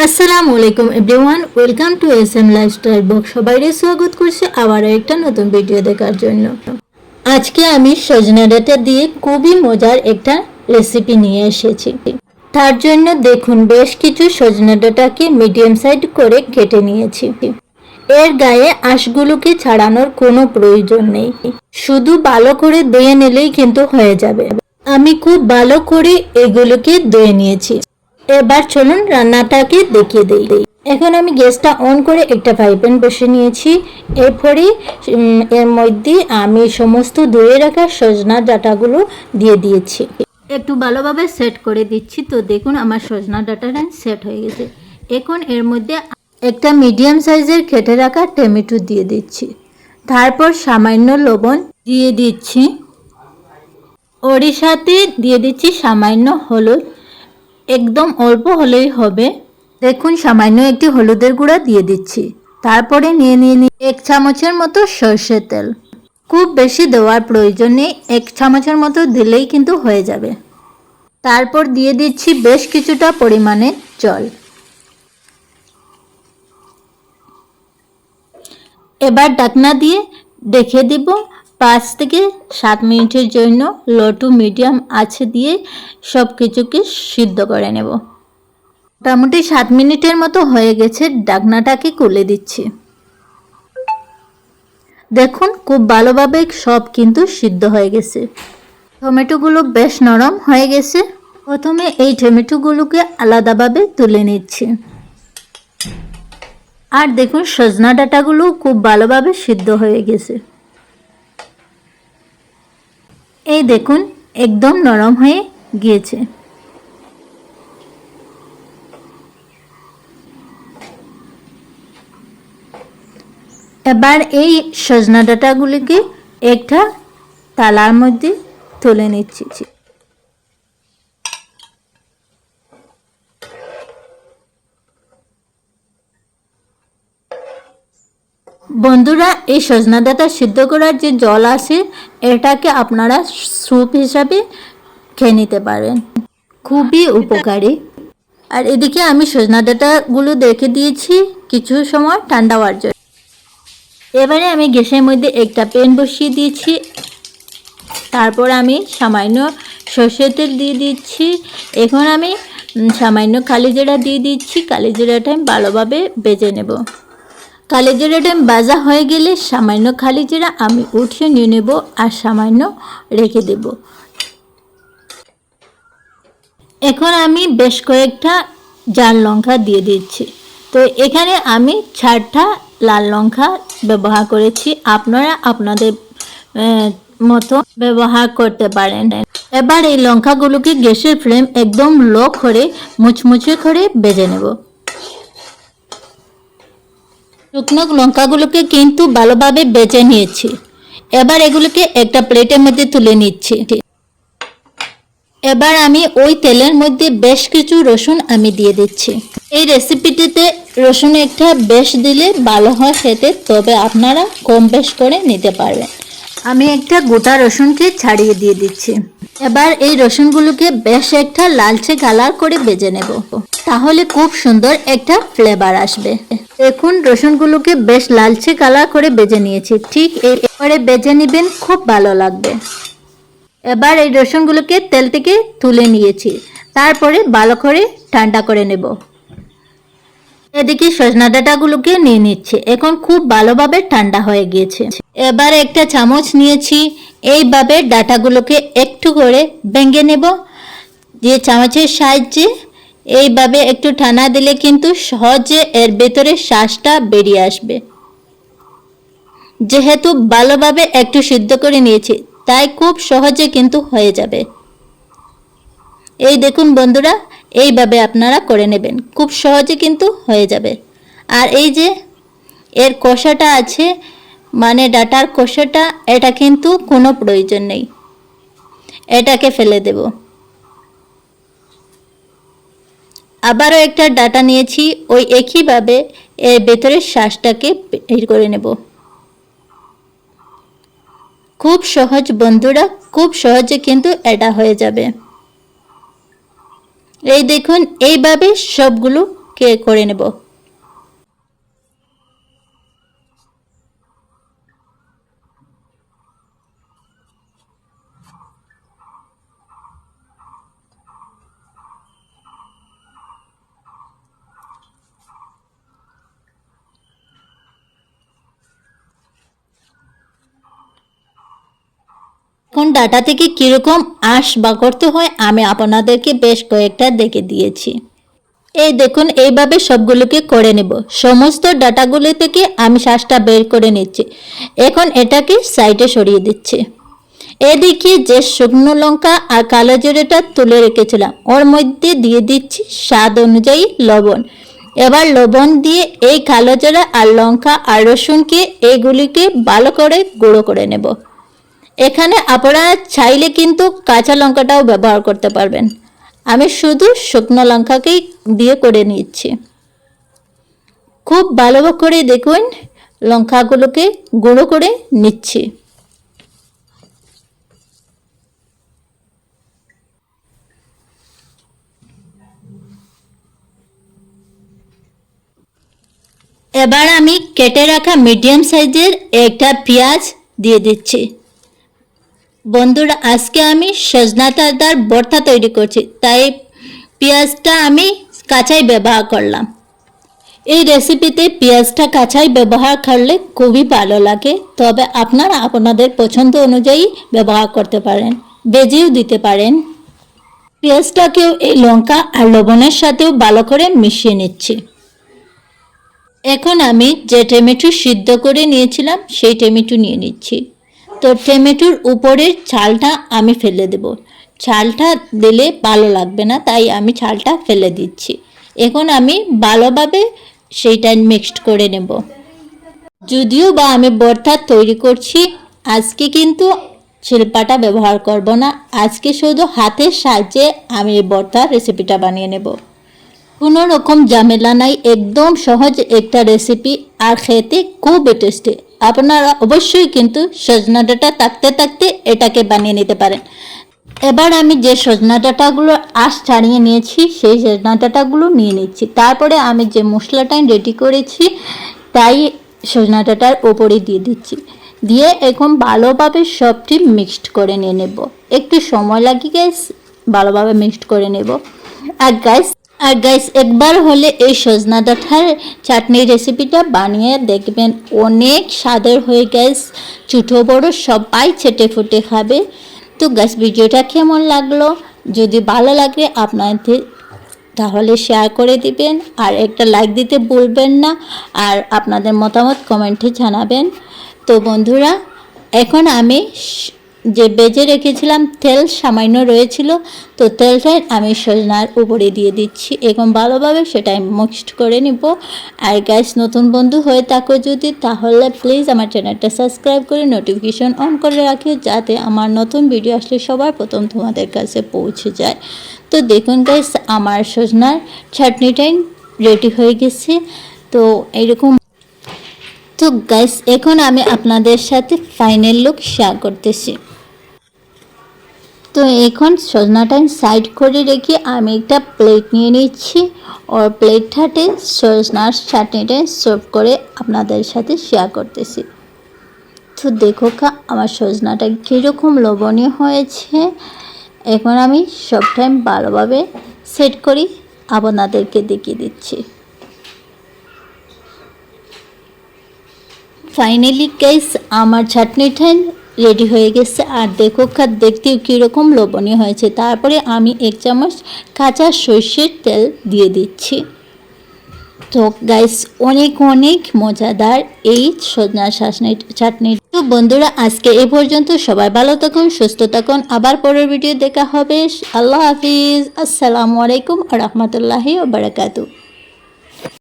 আসসালামু আলাইকুম everyone, welcome to SM lifestyle blog. সবাইকে স্বাগত করছি আবার একটা নতুন ভিডিও দেখার জন্য। আজকে আমি সজনা ডাঁটা দিয়ে খুবই মজার একটা রেসিপি নিয়ে এসেছি। তার জন্য দেখুন বেশ কিছু সজনা ডাঁটাকে মিডিয়াম সাইজ করে কেটে নিয়েছি। এর গায়ে আঁশগুলোকে ছাড়ানোর কোনো প্রয়োজন নেই, শুধু ভালো করে ধুয়ে নিলেই কিন্তু হয়ে যাবে। আমি খুব ভালো করে এগুলোকে ধুয়ে নিয়েছি। এবার চলুন রান্নাটাকে দেখিয়ে দিই। এখন আমি গ্যাসটা অন করে একটা ফ্রাই প্যান বসে নিয়েছি। এরপরে এর মধ্যে আমি সমস্ত ধুয়ে রাখা সজনা ডাঁটাগুলো দিয়ে দিয়েছি। একটু ভালোভাবে সেট করে দিচ্ছি। তো দেখুন আমার সজনা ডাঁটাটা সেট হয়ে গেছে। এখন এর মধ্যে একটা মিডিয়াম সাইজের কেটে রাখা টমেটো দিয়ে দিচ্ছি। তারপর সামান্য লবণ দিয়ে দিচ্ছি। ওর সাথে দিয়ে দিচ্ছি সামান্য হলুদ, একদম অল্প হলেই হবে। দেখুন সামান্য একটি হলুদের গুঁড়া দিয়ে দিচ্ছি। তারপরে নিয়ে 1 চামচের মতো সর্ষের তেল। খুব বেশি দেওয়ার প্রয়োজন নেই, 1 চামচের মতো দিলেই কিন্তু হয়ে যাবে। তারপর দিয়ে দিচ্ছি বেশ কিছুটা পরিমাণে জল। এবার ঢাকনা দিয়ে ঢেকে দিব 5 থেকে 7 মিনিটের জন্য। লো টু মিডিয়াম আঁচে দিয়ে সব কিছুকে সিদ্ধ করে নেব। মোটামুটি 7 মিনিটের মতো হয়ে গেছে। ঢাকনাটাকে খুলে দিচ্ছি। দেখুন খুব ভালোভাবে সব কিন্তু সিদ্ধ হয়ে গেছে। টমেটোগুলো বেশ নরম হয়ে গেছে। প্রথমে এই টমেটোগুলোকে আলাদাভাবে তুলে নিচ্ছি। আর দেখুন সজনা ডাঁটাগুলো খুব ভালোভাবে সিদ্ধ হয়ে গেছে। এই দেখুন একদম নরম হয়ে গিয়েছে। এবার এই সজনা ডাঁটাগুলিকে একটা থালার মধ্যে তুলে নিচ্ছি। বন্ধুরা, এই সজনা ডাঁটা সিদ্ধ করার যে জল আছে এটাকে আপনারা স্যুপ হিসাবে খেয়ে নিতে পারেন, খুবই উপকারী। আর এদিকে আমি সজনা ডাঁটাগুলো রেখে দিয়েছি কিছু সময় ঠান্ডা হওয়ার জন্য। এবারে আমি গ্যাসের মধ্যে একটা প্যান বসিয়ে দিয়েছি। তারপর আমি সামান্য সরষের তেল দিয়ে দিচ্ছি। এখন আমি সামান্য কালি জিরা দিয়ে দিচ্ছি। কালি জিরাটা আমি ভালোভাবে ভেজে নেব। কালি জিরাটা ভাজা হয়ে গেলে সামান্য কালি জিরা আমি উঠিয়ে নিয়ে নেব আর সামান্য রেখে দেব। এখন আমি বেশ কয়েকটা ঝাল লঙ্কা দিয়ে দিচ্ছি। তো এখানে আমি 4টা লাল লঙ্কা ব্যবহার করেছি। আপনারা আপনাদের মতো ব্যবহার করতে পারেন। এবার এই লঙ্কাগুলোকে গ্যাসের ফ্লেম একদম লো করে মুচমুচে করে ভেজে নেব। শুকনো লঙ্কাগুলোকে কিন্তু ভালোভাবে ভেজে নিয়েছি। এবার এগুলোকে একটা প্লেটের মধ্যে তুলে নিচ্ছি। এবার আমি ওই তেলের মধ্যে বেশ কিছু রসুন আমি দিয়ে দিচ্ছি। এই রেসিপিটিতে রসুন একটা বেশ দিলে ভালো হয় খেতে, তবে আপনারা কম বেশ করে নিতে পারবেন। আমি একটা গোটা রসুনকে ছাড়িয়ে দিয়ে দিচ্ছি। এবার এই রসুনগুলোকে বেশ একটা লালচে কালার করে ভেজে নেব, তাহলে খুব সুন্দর একটা ফ্লেভার আসবে। দেখুন রসুনগুলোকে বেশ লালচে কালার করে ভেজে নিয়েছি। ঠিক এরপরে ভেজে নেবেন, খুব ভালো লাগবে। এবার এই রসুনগুলোকে তেল থেকে তুলে নিয়েছি। তারপরে ভালো করে ঠান্ডা করে নেব। এদিকে সজনা ডাঁটাগুলোকে নিয়ে নিচ্ছি। এখন খুব ভালোভাবে ঠান্ডা হয়ে গিয়েছে। এবার একটা চামচ নিয়েছি। এইভাবে ডাঁটাগুলোকে একটু করে ভেঙে নেব। যে চামচের সাহায্যে এইভাবে একটু টানা দিলে কিন্তু সহজে এর ভেতরে শ্বাসটা বেরিয়ে আসবে। যেহেতু ভালোভাবে একটু সিদ্ধ করে নিয়েছি তাই খুব সহজে কিন্তু হয়ে যাবে। এই দেখুন বন্ধুরা, এইভাবে আপনারা করে নেবেন, খুব সহজে কিন্তু হয়ে যাবে। আর এই যে এর কষাটা আছে, মানে ডাঁটার কষাটা, এটা কিন্তু কোনো প্রয়োজন নেই, এটাকে ফেলে দেব। আবারও একটা ডাঁটা নিয়েছি, ওই একইভাবে এর ভেতরের শ্বাসটাকে বের করে নেব। খুব সহজ বন্ধুরা, খুব সহজে কিন্তু এটা হয়ে যাবে। এই দেখুন এইভাবে সবগুলো করে নেব। এখন ডাটা থেকে কীরকম আঁশ বা করতে হয় আমি আপনাদেরকে বেশ কয়েকটা দেখে দিয়েছি। এই দেখুন, এইভাবে সবগুলোকে করে নেব। সমস্ত ডাটাগুলো থেকে আমি শ্বাসটা বের করে নিচ্ছি। এখন এটাকে সাইডে সরিয়ে দিচ্ছি। এদিকে যে শুকনো লঙ্কা আর কালো জিরাটা তুলে রেখেছিলাম ওর মধ্যে দিয়ে দিচ্ছি স্বাদ অনুযায়ী লবণ। এবার লবণ দিয়ে এই কালো জিরা আর লঙ্কা আর রসুনকে এগুলিকে ভালো করে গুঁড়ো করে নেব। এখানে আপনারা চাইলে কিন্তু কাঁচা লঙ্কাটাও ব্যবহার করতে পারবেন। আমি শুধু শুকনো লঙ্কাকেই দিয়ে করে নিচ্ছি। খুব ভালো করে দেখুন লঙ্কাগুলোকে গুঁড়ো করে নিচ্ছি। এবার আমি কেটে রাখা মিডিয়াম সাইজের একটা পেঁয়াজ দিয়ে দিচ্ছি। বন্ধুরা, আজকে আমি সজনা ডাঁটার ভর্তা তৈরি করছি, তাই পেঁয়াজটা আমি কাঁচাই ব্যবহার করলাম। এই রেসিপিতে পেঁয়াজটা কাঁচাই ব্যবহার করলে খুবই ভালো লাগে, তবে আপনারা আপনাদের পছন্দ অনুযায়ী ব্যবহার করতে পারেন, ভেজেও দিতে পারেন। পেঁয়াজটাকেও এই লঙ্কা আর লবণের সাথেও ভালো করে মিশিয়ে নিচ্ছি। এখন আমি যে টমেটো সিদ্ধ করে নিয়েছিলাম সেই টমেটো নিয়ে নিচ্ছি। তো টমেটোর উপরের ছালটা আমি ফেলে দেব। ছালটা দিলে ভালো লাগবে না, তাই আমি ছালটা ফেলে দিচ্ছি। এখন আমি ভালোভাবে সেইটা মিক্সড করে নেব। যদিও বা আমি ভর্তা তৈরি করছি, আজকে কিন্তু শিলপাটা ব্যবহার করব না। আজকে শুধু হাতের সাহায্যে আমি এই ভর্তার রেসিপিটা বানিয়ে নেব। কোনো রকম ঝামেলা নাই, একদম সহজ একটা রেসিপি আর খেতে খুব টেস্টি। আপনারা অবশ্যই কিন্তু সজনা ডাঁটা থাকতে থাকতে এটাকে বানিয়ে নিতে পারেন। এবার আমি যে সজনা ডাঁটাগুলো আঁশ ছাড়িয়ে নিয়েছি সেই সজনা ডাঁটাগুলো নিয়ে নিচ্ছি। তারপরে আমি যে মশলাটা রেডি করেছি তাই সজনা ডাঁটার ওপরে দিয়ে দিচ্ছি। দিয়ে এখন ভালোভাবে সবটি মিক্সড করে নিয়ে নেব। একটু সময় লাগে গ্যাস, ভালোভাবে মিক্সড করে নেব। আর গাইস একবার হলে এই সজনা ডাঁটার চাটনি রেসিপিটা বানিয়ে দেখবেন, অনেক স্বাদের হয়ে গ্যাস। ছোটো বড়ো সবাই চেটে ফুটে খাবে। তো গাইস ভিডিওটা কেমন লাগলো, যদি ভালো লাগে আপনাদের তাহলে শেয়ার করে দিবেন আর একটা লাইক দিতে ভুলবেন না। আর আপনাদের মতামত কমেন্টে জানাবেন। তো বন্ধুরা, এখন আমি যে বেজে রেখেছিলাম তেল সামান্য রয়েছিল, তো তেলটাই আমি সজনার উপরে দিয়ে দিচ্ছি। এখন ভালোভাবে সেটাই মিক্সড করে নিব। আর গাইস নতুন বন্ধু হয়ে থাকো যদি, তাহলে প্লিজ আমার চ্যানেলটা সাবস্ক্রাইব করে নোটিফিকেশন অন করে রাখিও, যাতে আমার নতুন ভিডিও আসলে সবার প্রথম তোমাদের কাছে পৌঁছে যায়। তো দেখুন গাইস আমার সজনার চাটনিটাই রেডি হয়ে গেছে। তো এইরকম। তো গাইস এখন আমি আপনাদের সাথে ফাইনাল লুক শেয়ার করতেছি। তো এখন সজনাটা সাইড করে রেখে আমি একটা প্লেট নিয়ে নিচ্ছি, আর প্লেটটাতে সজনার চাটনিটা সার্ভ করে আপনাদের সাথে শেয়ার করতেছি। তো দেখো আমার সজনাটা কীরকম লোভনীয় হয়েছে। এখন আমি সব টাইম ভালোভাবে সেট করি আপনাদেরকে দেখিয়ে দিচ্ছি। ফাইনালি গাইস আমার চাটনিটা রেডি হয়ে গেছে। আর দেখো দেখতেও কীরকম লোভনীয় হয়েছে। তারপরে আমি 1 চামচ কাঁচা সর্ষের তেল দিয়ে দিচ্ছি। তো গাইস অনেক অনেক মজাদার এই সজনা চাটনি। তো বন্ধুরা আজকে এই পর্যন্ত। সবাই ভালো থাকুন, সুস্থ থাকুন। আবার পরের ভিডিও দেখা হবে। আল্লাহ হাফিজ। আসসালামু আলাইকুম ওয়া রাহমাতুল্লাহি ওয়া বারাকাতুহু।